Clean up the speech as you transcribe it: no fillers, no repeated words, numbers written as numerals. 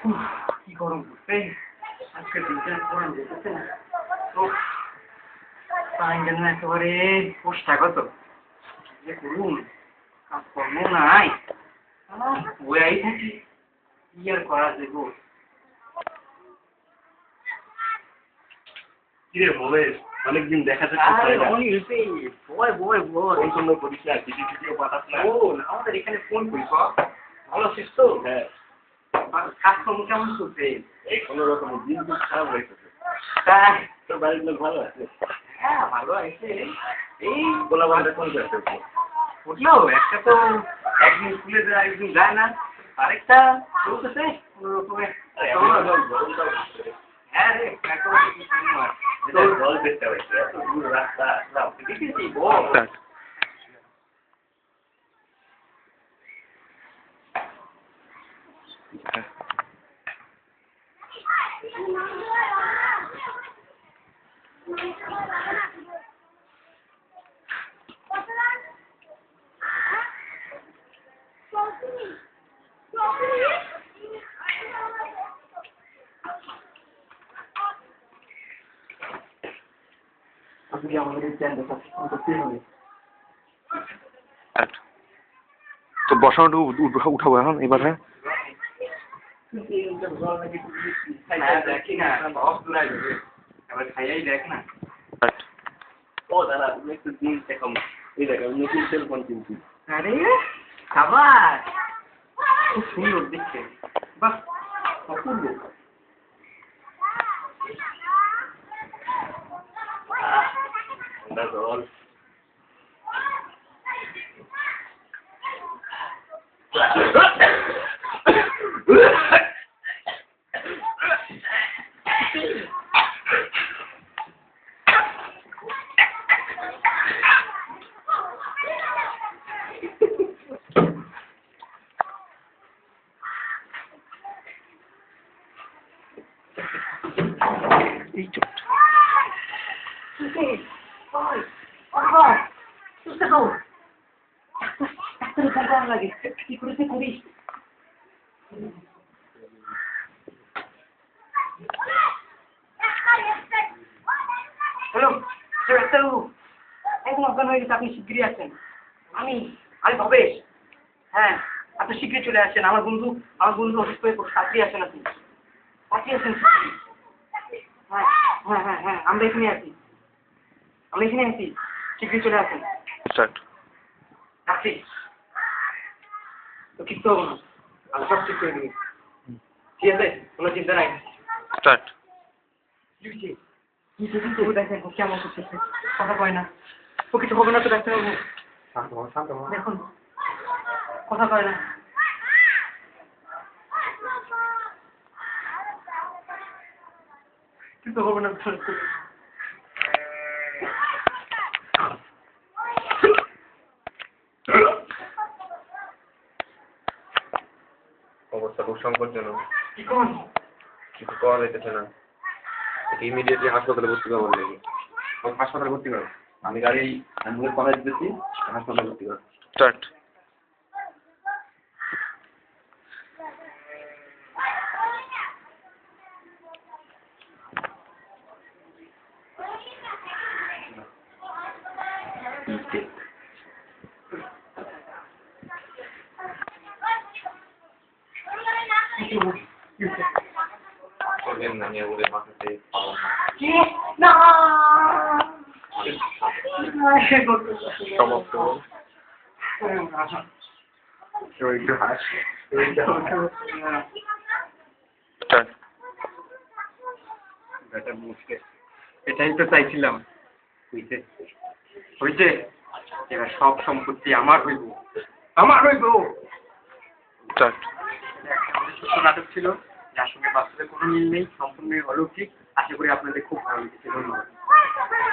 কি গরম পড়ছে আজকে দিনটা পড়ানো যেতেছে না। পাইলেন না একেবারে পোস্টটা কত যে করুন কাজকর্ম নাই বইয়াই থাকি কি আর করা যাব। কিরে বলে অনেকদিন দেখা যাচ্ছে বয় বয় বয় ফোন করিস না, চিঠি টিঠিও পাঠাস না। ও আমাদের এখানে ফোন করি ভালো আছিস তো? হ্যাঁ, কাজকর্ম কেমন চলছে? এই কোনো রকম দিন খুব খারাপ হয়েছে। তাই তোর বাড়ির লোক ভালো আছে? হ্যাঁ ভালো আছে। এই গোলা বান্ধা কোন যাচ্ছে? উঠলো একটা তো একদিন স্কুলে যায় একদিন যায় না, আরেকটা চলতেছে কোনো রকমে। হ্যাঁ রে জল দেখতে হয়েছে, এত দূর রাস্তা আসলাম। দেখেছি বল। আপনি আমাদের এই চ্যানেলটা সাবস্ক্রাইব করতে হবে। তো বসানোটা উঠাবো এখন এবার। হ্যাঁ দেখি না সব দূরাই যাবে, এবার খাইয়াই দেখ না। ও দাদা, তুমি একটু দিন দেখো, এই দেখো নতুন সেল ফোন কিনছি। আরে খাবার খুব সুন্দর দেখতে, বাহ অপূর্ব। জল এই চোট কি করেছে করিস? হ্যালো ডাক্তারবাবু, একদম অজ্ঞান হয়ে গেছে, আপনি শিগগিরই আসেন। আমি ভবেশ। হ্যাঁ আপনি শিগগিরই চলে আসেন, আমার বন্ধু অসুস্থ হয়ে তাড়াতাড়ি আসেন, আপনি তাড়াতাড়ি আসেন। হ্যাঁ হ্যাঁ হ্যাঁ হ্যাঁ আমরা এখানে আছি, শিগগিরই চলে আসেন। স্টার্ট। রাখছি তো, কিচ্ছু হবো না, আমি সব ঠিক করে দিবি, ঠিক আছে? কোনো চিন্তা নাই। স্টার্ট। দেখেন কেমন করতেছে, কথা কয় না, ও কিছু হবে না তো ডাক্তারবাবু? দেখুন কথা কয় না। কিন্তু হবে না। অবস্থা খুব সংকটজনক, কি কোন কিছু পাওয়া যাইতেছে না। ইমিডিয়েটলি হাসপাতালে ভর্তি করবো নাকি? হাসপাতালে ভর্তি করো, আমি গাড়ি অ্যাম্বুলেন্স পাঠাই দিতেছি, হাসপাতালে ভর্তি করো। স্টার্ট। না নিয়ে বলে মাথাতে পাবো না সমস্ত একটু হাস। এটাই তো চাইছিলাম। হইছে এবার সব সম্পত্তি আমার হইব। ছোট্ট নাটক ছিল, যার সঙ্গে বাস্তবে কোনো মিল নেই, সম্পূর্ণ অলৌকিক। আশা করি আপনাদের খুব ভালো লেগেছে। ধন্যবাদ।